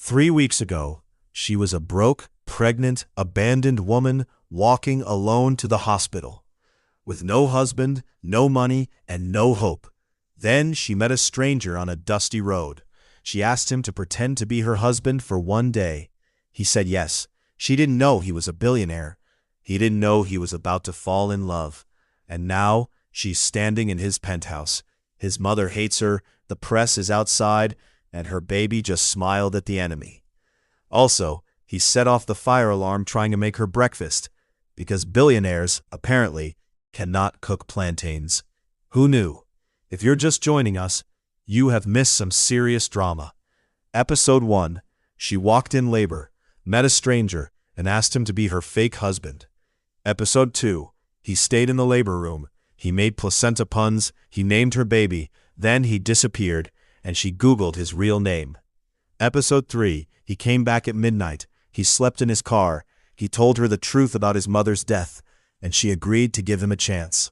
3 weeks ago, she was a broke, pregnant, abandoned woman walking alone to the hospital, with no husband, no money, and no hope. Then she met a stranger on a dusty road. She asked him to pretend to be her husband for one day. He said yes. She didn't know he was a billionaire. He didn't know he was about to fall in love. And now she's standing in his penthouse. His mother hates her, the press is outside, and her baby just smiled at the enemy. Also, he set off the fire alarm trying to make her breakfast, because billionaires, apparently, cannot cook plantains. Who knew? If you're just joining us, you have missed some serious drama. Episode 1. She walked in labor, met a stranger, and asked him to be her fake husband. Episode 2. He stayed in the labor room. He made placenta puns. He named her baby. Then he disappeared, and she Googled his real name. Episode 3. He came back at midnight. He slept in his car. He told her the truth about his mother's death, and she agreed to give him a chance.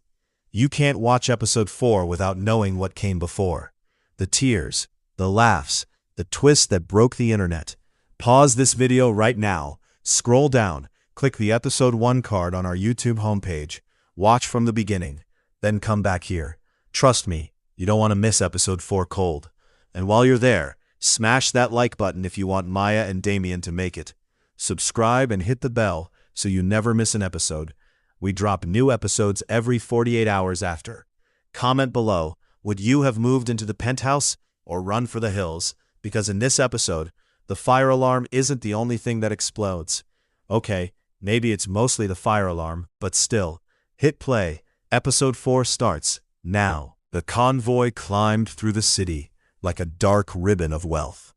You can't watch episode 4 without knowing what came before. The tears, the laughs, the twist that broke the internet. Pause this video right now, scroll down, click the episode 1 card on our YouTube homepage, watch from the beginning, then come back here. Trust me, you don't want to miss episode 4 cold. And while you're there, smash that like button if you want Maya and Damien to make it. Subscribe and hit the bell so you never miss an episode. We drop new episodes every 48 hours after. Comment below, would you have moved into the penthouse or run for the hills? Because in this episode, the fire alarm isn't the only thing that explodes. Okay, maybe it's mostly the fire alarm, but still. Hit play. Episode 4 starts now. The convoy climbed through the city like a dark ribbon of wealth.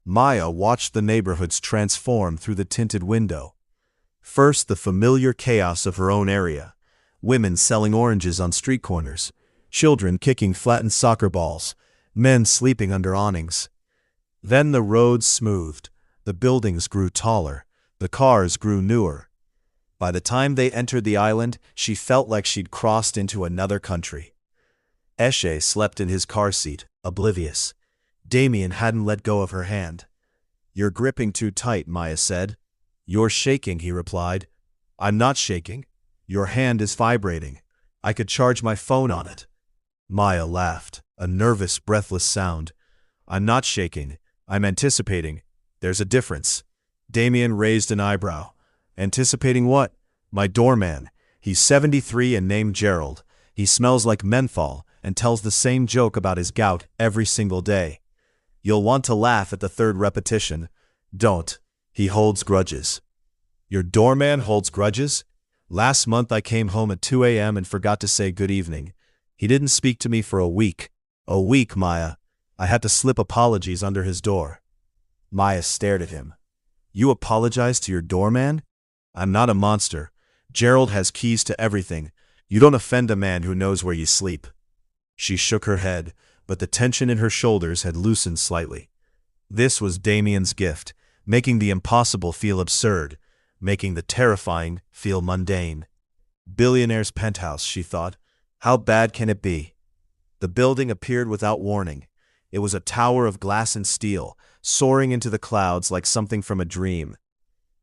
Maya watched the neighborhoods transform through the tinted window. First, the familiar chaos of her own area. Women selling oranges on street corners. Children kicking flattened soccer balls. Men sleeping under awnings. Then the roads smoothed. The buildings grew taller. The cars grew newer. By the time they entered the island, she felt like she'd crossed into another country. Eshe slept in his car seat, oblivious. Damien hadn't let go of her hand. "You're gripping too tight," Maya said. "You're shaking," he replied. "I'm not shaking. Your hand is vibrating. I could charge my phone on it." Maya laughed, a nervous, breathless sound. "I'm not shaking. I'm anticipating. There's a difference." Damien raised an eyebrow. "Anticipating what?" "My doorman. He's 73 and named Gerald. He smells like menthol and tells the same joke about his gout every single day. You'll want to laugh at the third repetition. Don't. He holds grudges." "Your doorman holds grudges?" "Last month I came home at 2 a.m. and forgot to say good evening. He didn't speak to me for a week. A week, Maya. I had to slip apologies under his door." Maya stared at him. "You apologize to your doorman?" "I'm not a monster. Gerald has keys to everything. You don't offend a man who knows where you sleep." She shook her head, but the tension in her shoulders had loosened slightly. This was Damien's gift, making the impossible feel absurd, making the terrifying feel mundane. Billionaire's penthouse, she thought. How bad can it be? The building appeared without warning. It was a tower of glass and steel, soaring into the clouds like something from a dream.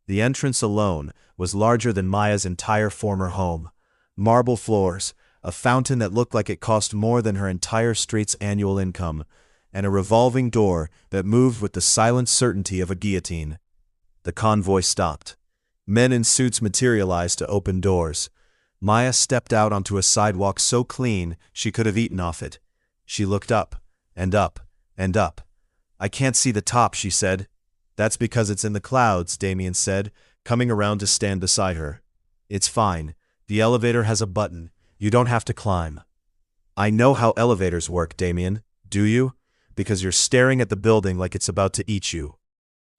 The entrance alone was larger than Maya's entire former home. Marble floors, a fountain that looked like it cost more than her entire street's annual income, and a revolving door that moved with the silent certainty of a guillotine. The convoy stopped. Men in suits materialized to open doors. Maya stepped out onto a sidewalk so clean she could have eaten off it. She looked up, and up, and up. "I can't see the top," she said. "That's because it's in the clouds," Damien said, coming around to stand beside her. "It's fine. The elevator has a button. You don't have to climb." "I know how elevators work, Damien. Do you? Because you're staring at the building like it's about to eat you."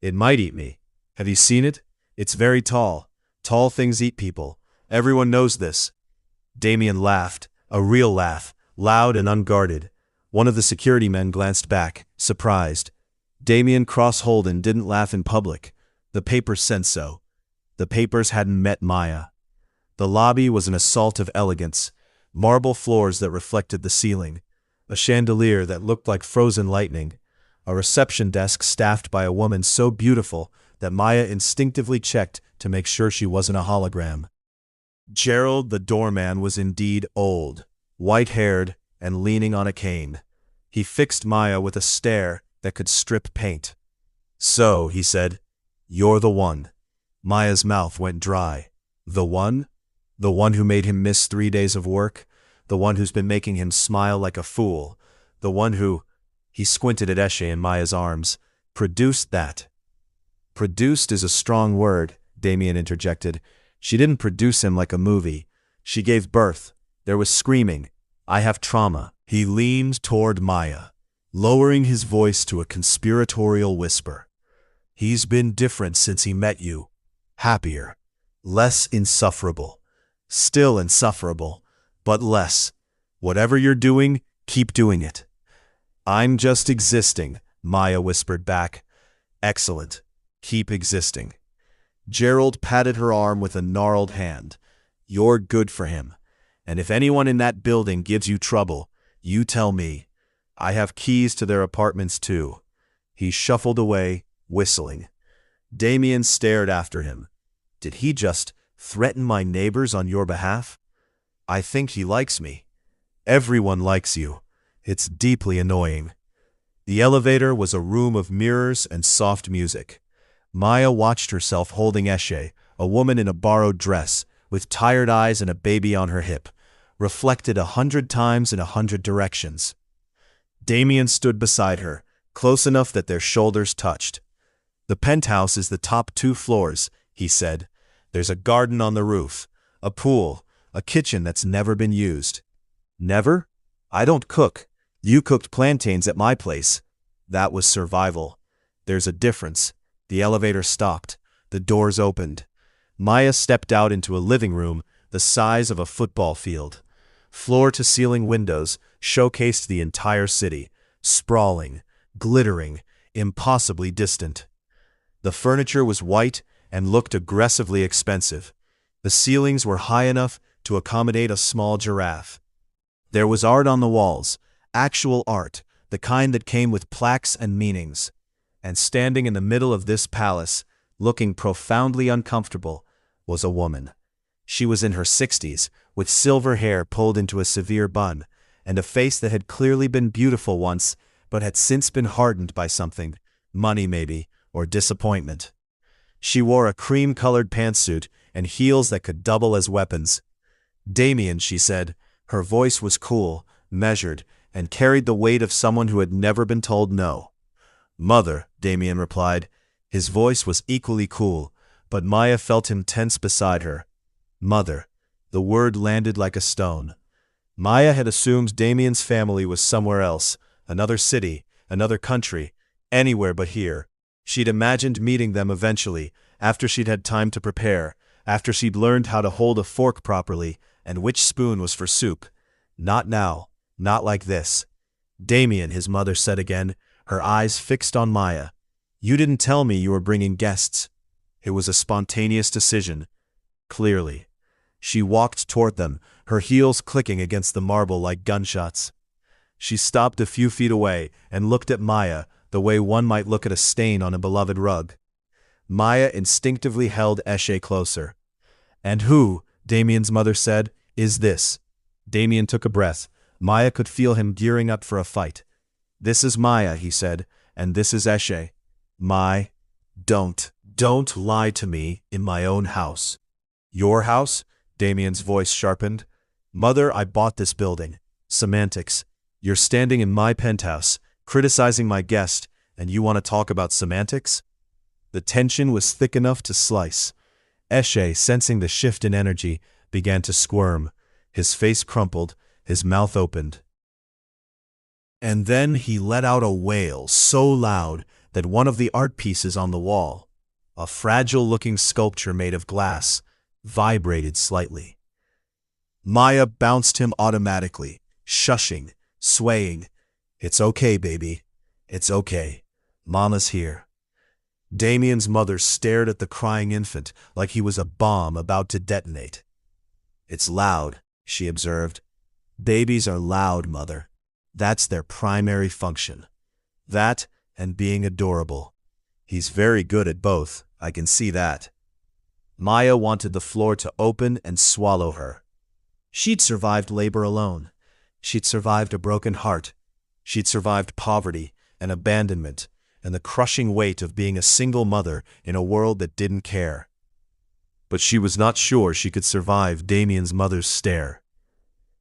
"It might eat me. Have you seen it? It's very tall. Tall things eat people. Everyone knows this." Damien laughed, a real laugh, loud and unguarded. One of the security men glanced back, surprised. Damien Cross-Holden didn't laugh in public. The papers said so. The papers hadn't met Maya. The lobby was an assault of elegance. Marble floors that reflected the ceiling. A chandelier that looked like frozen lightning. a reception desk staffed by a woman so beautiful that Maya instinctively checked to make sure she wasn't a hologram. Gerald, the doorman, was indeed old, white-haired, and leaning on a cane. He fixed Maya with a stare that could strip paint. "So," he said, "you're the one." Maya's mouth went dry. The one? The one who made him miss 3 days of work? The one who's been making him smile like a fool? The one who— He squinted at Eshe in Maya's arms. "Produced that." "Produced is a strong word," Damien interjected. "She didn't produce him like a movie. She gave birth. There was screaming. I have trauma." He leaned toward Maya, lowering his voice to a conspiratorial whisper. "He's been different since he met you. Happier. Less insufferable. Still insufferable, but less. Whatever you're doing, keep doing it." "I'm just existing," Maya whispered back. "Excellent. Keep existing." Gerald patted her arm with a gnarled hand. "You're good for him. And if anyone in that building gives you trouble, you tell me. I have keys to their apartments too." He shuffled away, whistling. Damien stared after him. "Did he just threaten my neighbors on your behalf?" "I think he likes me." "Everyone likes you. It's deeply annoying." The elevator was a room of mirrors and soft music. Maya watched herself holding Eshe, a woman in a borrowed dress, with tired eyes and a baby on her hip, reflected 100 times in 100 directions. Damien stood beside her, close enough that their shoulders touched. "The penthouse is the top 2 floors," he said. "There's a garden on the roof, a pool, a kitchen that's never been used." "Never? I don't cook. You cooked plantains at my place." "That was survival. There's a difference." The elevator stopped. The doors opened. Maya stepped out into a living room the size of a football field. Floor-to-ceiling windows showcased the entire city, sprawling, glittering, impossibly distant. The furniture was white and looked aggressively expensive. The ceilings were high enough to accommodate a small giraffe. There was art on the walls, actual art, the kind that came with plaques and meanings. And standing in the middle of this palace, looking profoundly uncomfortable, was a woman. She was in her 60s, with silver hair pulled into a severe bun, and a face that had clearly been beautiful once, but had since been hardened by something, money maybe, or disappointment. She wore a cream-colored pantsuit and heels that could double as weapons. "Damien," she said. Her voice was cool, measured, and carried the weight of someone who had never been told no. "Mother," Damien replied. His voice was equally cool, but Maya felt him tense beside her. "Mother." The word landed like a stone. Maya had assumed Damien's family was somewhere else, another city, another country, anywhere but here. She'd imagined meeting them eventually, after she'd had time to prepare, after she'd learned how to hold a fork properly and which spoon was for soup. Not now, not like this. "Damien," his mother said again, her eyes fixed on Maya. "You didn't tell me you were bringing guests." It was a spontaneous decision. Clearly. She walked toward them, her heels clicking against the marble like gunshots. She stopped a few feet away and looked at Maya the way one might look at a stain on a beloved rug. Maya instinctively held Eshe closer. "And who," Damien's mother said, "is this?" Damien took a breath. Maya could feel him gearing up for a fight. "This is Maya," he said, "and this is Eshe. Don't lie to me in my own house." "Your house?" Damien's voice sharpened. "Mother, I bought this building. Semantics. You're standing in my penthouse, criticizing my guest, and you want to talk about semantics?" The tension was thick enough to slice. Eshe, sensing the shift in energy, began to squirm. His face crumpled, his mouth opened. And then he let out a wail so loud that one of the art pieces on the wall, a fragile-looking sculpture made of glass, vibrated slightly. Maya bounced him automatically, shushing, swaying. "It's okay, baby. It's okay. Mama's here." Damien's mother stared at the crying infant like he was a bomb about to detonate. "It's loud," she observed. "Babies are loud, Mother. That's their primary function. That and being adorable. He's very good at both, I can see that. Maya wanted the floor to open and swallow her. She'd survived labor alone. She'd survived a broken heart. She'd survived poverty and abandonment and the crushing weight of being a single mother in a world that didn't care. But she was not sure she could survive Damien's mother's stare.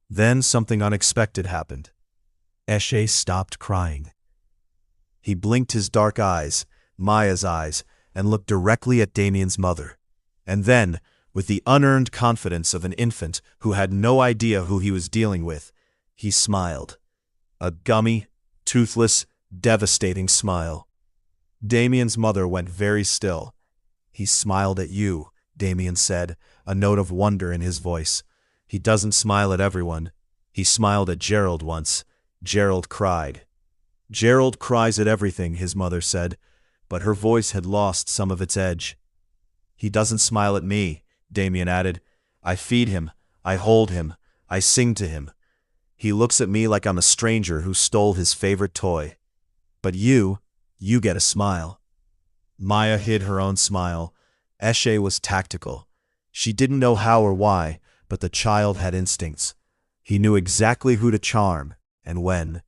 Then something unexpected happened. Eshe stopped crying. He blinked his dark eyes, Maya's eyes, and looked directly at Damien's mother. And then, with the unearned confidence of an infant who had no idea who he was dealing with, he smiled. A gummy, toothless, devastating smile. Damien's mother went very still. He smiled at you, Damien said, a note of wonder in his voice. He doesn't smile at everyone. He smiled at Gerald once. Gerald cried. Gerald cries at everything, his mother said, but her voice had lost some of its edge. He doesn't smile at me, Damien added. I feed him, I hold him, I sing to him. He looks at me like I'm a stranger who stole his favorite toy. But you get a smile. Maya hid her own smile. Eshe was tactical. She didn't know how or why, but the child had instincts. He knew exactly who to charm, and when.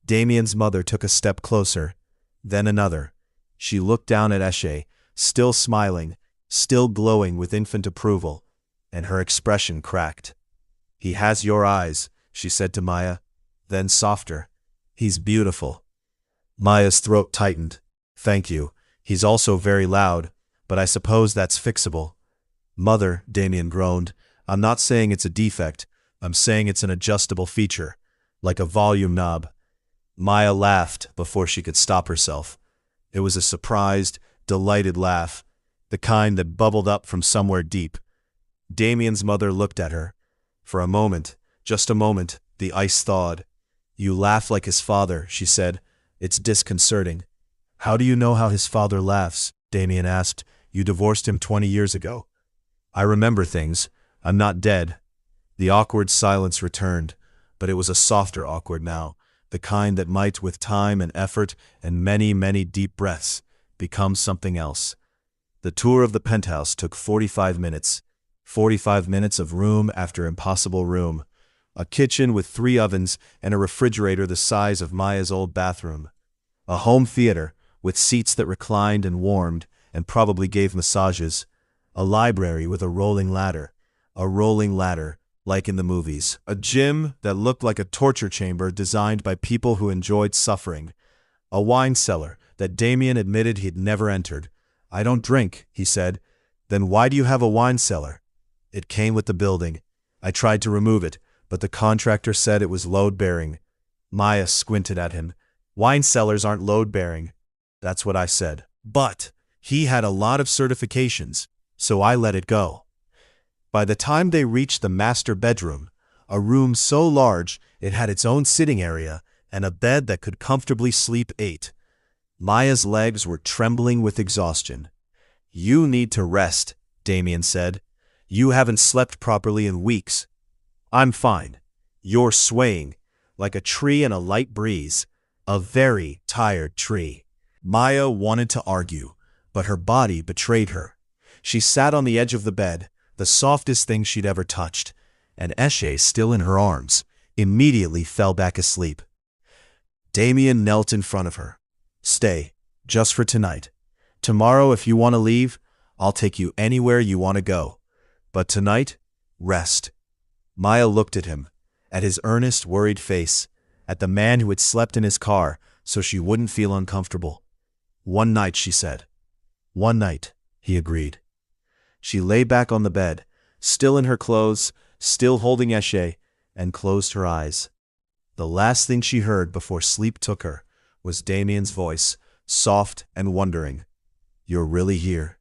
Damien's mother took a step closer, then another. She looked down at Eshe, still smiling, still glowing with infant approval, and her expression cracked. He has your eyes, she said to Maya, then softer. He's beautiful. Maya's throat tightened. Thank you. He's also very loud, but I suppose that's fixable. Mother, Damien groaned, I'm not saying it's a defect. I'm saying it's an adjustable feature, like a volume knob. Maya laughed before she could stop herself. It was a surprised, delighted laugh, the kind that bubbled up from somewhere deep. Damien's mother looked at her. For a moment, just a moment, the ice thawed. You laugh like his father, she said. It's disconcerting. How do you know how his father laughs? Damien asked. You divorced him 20 years ago. I remember things. I'm not dead. The awkward silence returned, but it was a softer awkward now, the kind that might, with time and effort and many, many deep breaths, become something else. The tour of the penthouse took 45 minutes. 45 minutes of room after impossible room. A kitchen with 3 ovens and a refrigerator the size of Maya's old bathroom. A home theater with seats that reclined and warmed and probably gave massages. A library with a rolling ladder, like in the movies. A gym that looked like a torture chamber designed by people who enjoyed suffering. A wine cellar that Damien admitted he'd never entered. I don't drink, he said. Then why do you have a wine cellar? It came with the building. I tried to remove it, but the contractor said it was load-bearing. Maya squinted at him. Wine cellars aren't load-bearing. That's what I said. But he had a lot of certifications, so I let it go. By the time they reached the master bedroom, a room so large it had its own sitting area and a bed that could comfortably sleep 8. Maya's legs were trembling with exhaustion. You need to rest, Damien said. You haven't slept properly in weeks. I'm fine. You're swaying, like a tree in a light breeze, a very tired tree. Maya wanted to argue, but her body betrayed her. She sat on the edge of the bed, the softest thing she'd ever touched, and Eshe, still in her arms, immediately fell back asleep. Damien knelt in front of her. Stay, just for tonight. Tomorrow, if you want to leave, I'll take you anywhere you want to go. But tonight, rest. Maya looked at him, at his earnest, worried face, at the man who had slept in his car so she wouldn't feel uncomfortable. One night, she said. One night, he agreed. She lay back on the bed, still in her clothes, still holding Eshe, and closed her eyes. The last thing she heard before sleep took her was Damien's voice, soft and wondering. You're really here?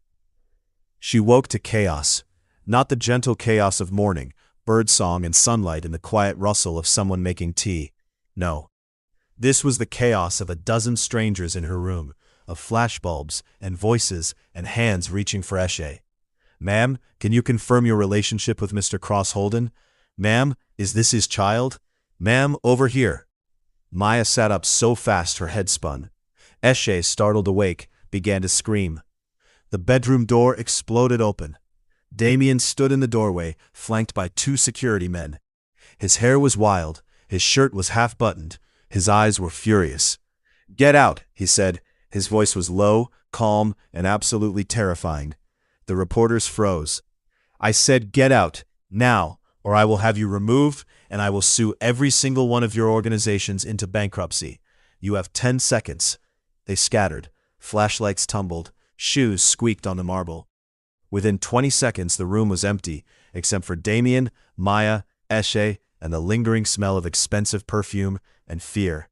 She woke to chaos, not the gentle chaos of morning, birdsong and sunlight and the quiet rustle of someone making tea. No. This was the chaos of a dozen strangers in her room, of flashbulbs and voices and hands reaching for Eshe. Ma'am, can you confirm your relationship with Mr. Cross Holden? Ma'am, is this his child? Ma'am, over here. Maya sat up so fast her head spun. Eshe, startled awake, began to scream. The bedroom door exploded open. Damien stood in the doorway, flanked by 2 security men. His hair was wild, his shirt was half-buttoned, his eyes were furious. "Get out," he said. His voice was low, calm, and absolutely terrifying. The reporters froze. "I said get out, now, or I will have you removed, and I will sue every single one of your organizations into bankruptcy. You have 10 seconds. They scattered. Flashlights tumbled. Shoes squeaked on the marble. Within 20 seconds, the room was empty, except for Damien, Maya, Eshe, and the lingering smell of expensive perfume and fear.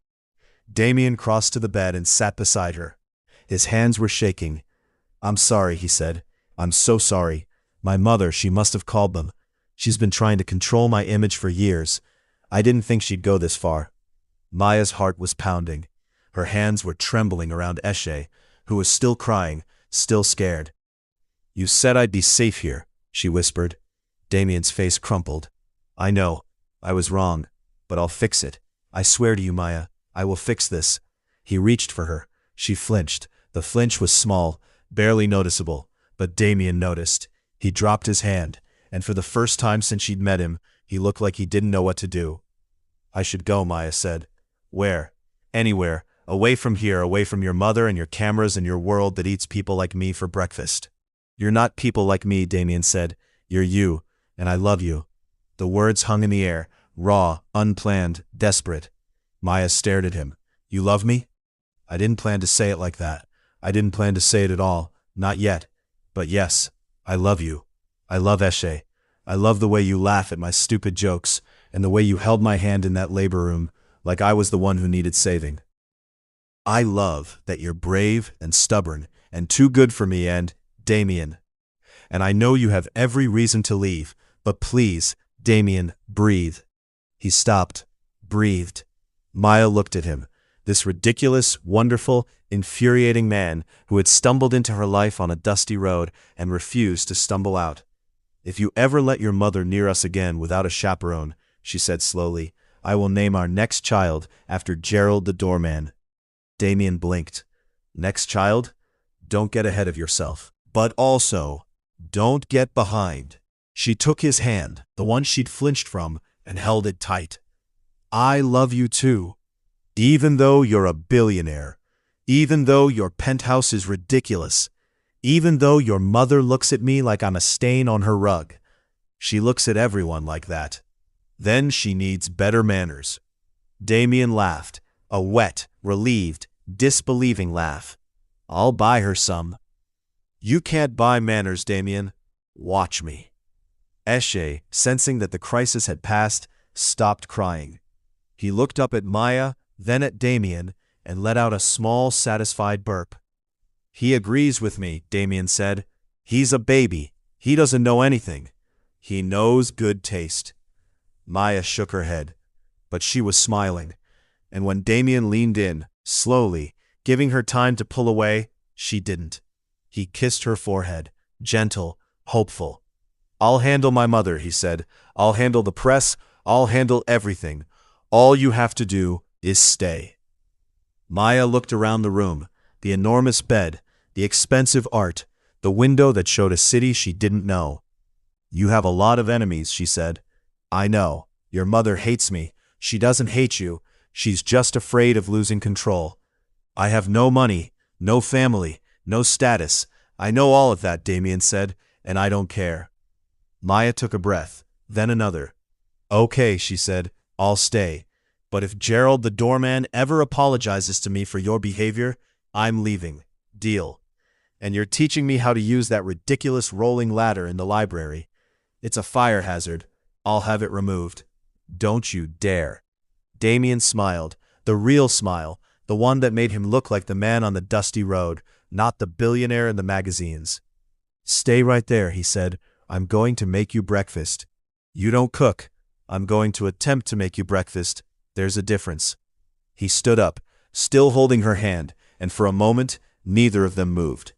Damien crossed to the bed and sat beside her. His hands were shaking. "I'm sorry," he said. "I'm so sorry. My mother, she must have called them. She's been trying to control my image for years. I didn't think she'd go this far." Maya's heart was pounding. Her hands were trembling around Eshe, who was still crying, still scared. "You said I'd be safe here," she whispered. Damien's face crumpled. "I know. I was wrong. But I'll fix it. I swear to you, Maya, I will fix this." He reached for her. She flinched. The flinch was small, barely noticeable, but Damien noticed. He dropped his hand, and for the first time since she'd met him, he looked like he didn't know what to do. "I should go," Maya said. "Where?" "Anywhere. Away from here, away from your mother and your cameras and your world that eats people like me for breakfast." "You're not people like me," Damien said. "You're you, and I love you." The words hung in the air, raw, unplanned, desperate. Maya stared at him. "You love me?" "I didn't plan to say it like that. I didn't plan to say it at all. Not yet. But yes, I love you. I love Eshe. I love the way you laugh at my stupid jokes, and the way you held my hand in that labor room, like I was the one who needed saving. I love that you're brave and stubborn and too good for me and, Damien. And I know you have every reason to leave, but please, Damien, breathe." He stopped, breathed. Maya looked at him, this ridiculous, wonderful, infuriating man who had stumbled into her life on a dusty road and refused to stumble out. "If you ever let your mother near us again without a chaperone," she said slowly, "I will name our next child after Gerald the doorman." Damien blinked. "Next child? Don't get ahead of yourself. But also, don't get behind." She took his hand, the one she'd flinched from, and held it tight. "I love you too. Even though you're a billionaire. Even though your penthouse is ridiculous. Even though your mother looks at me like I'm a stain on her rug. She looks at everyone like that. Then she needs better manners." Damien laughed, a wet, relieved, disbelieving laugh. "I'll buy her some." "You can't buy manners, Damien. Watch me." Eshe, sensing that the crisis had passed, stopped crying. He looked up at Maya, then at Damien, and let out a small, satisfied burp. "He agrees with me," Damien said. "He's a baby. He doesn't know anything. He knows good taste." Maya shook her head, but she was smiling, and when Damien leaned in, slowly, giving her time to pull away, she didn't. He kissed her forehead, gentle, hopeful. "I'll handle my mother," he said. "I'll handle the press. I'll handle everything. All you have to do is stay." Maya looked around the room, the enormous bed, the expensive art, the window that showed a city she didn't know. "You have a lot of enemies," she said. "I know. Your mother hates me. She doesn't hate you. She's just afraid of losing control. I have no money, no family, no status. I know all of that," Damien said, "and I don't care." Maya took a breath, then another. "Okay," she said, "I'll stay. But if Gerald the doorman ever apologizes to me for your behavior, I'm leaving. Deal. And you're teaching me how to use that ridiculous rolling ladder in the library. It's a fire hazard. I'll have it removed. Don't you dare." Damien smiled, the real smile, the one that made him look like the man on the dusty road, not the billionaire in the magazines. "Stay right there," he said. "I'm going to make you breakfast. You don't cook. I'm going to attempt to make you breakfast. There's a difference." He stood up, still holding her hand, and for a moment, neither of them moved.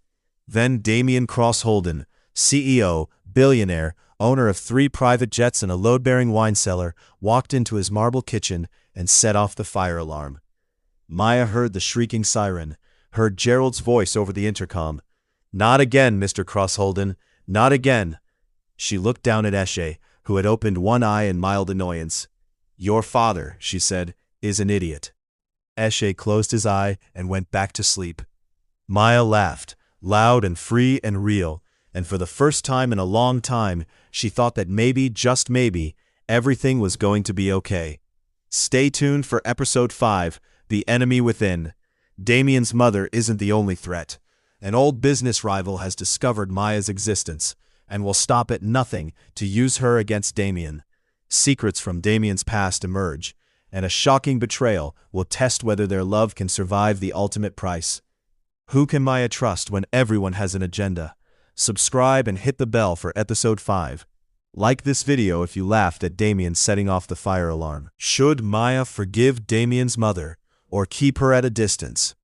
Then Damien Cross Holden, CEO, billionaire, owner of 3 private jets and a load-bearing wine cellar, walked into his marble kitchen and set off the fire alarm. Maya heard the shrieking siren. heard Gerald's voice over the intercom. "Not again, Mr. Crossholden. Not again." She looked down at Eshe, who had opened one eye in mild annoyance. "Your father," she said, "is an idiot." Eshe closed his eye and went back to sleep. Maya laughed, loud and free and real, and for the first time in a long time, she thought that maybe, just maybe, everything was going to be okay. Stay tuned for episode 5, The Enemy Within. Damien's mother isn't the only threat. An old business rival has discovered Maya's existence, and will stop at nothing to use her against Damien. Secrets from Damien's past emerge, and a shocking betrayal will test whether their love can survive the ultimate price. Who can Maya trust when everyone has an agenda? Subscribe and hit the bell for episode 5. Like this video if you laughed at Damien setting off the fire alarm. Should Maya forgive Damien's mother, or keep her at a distance?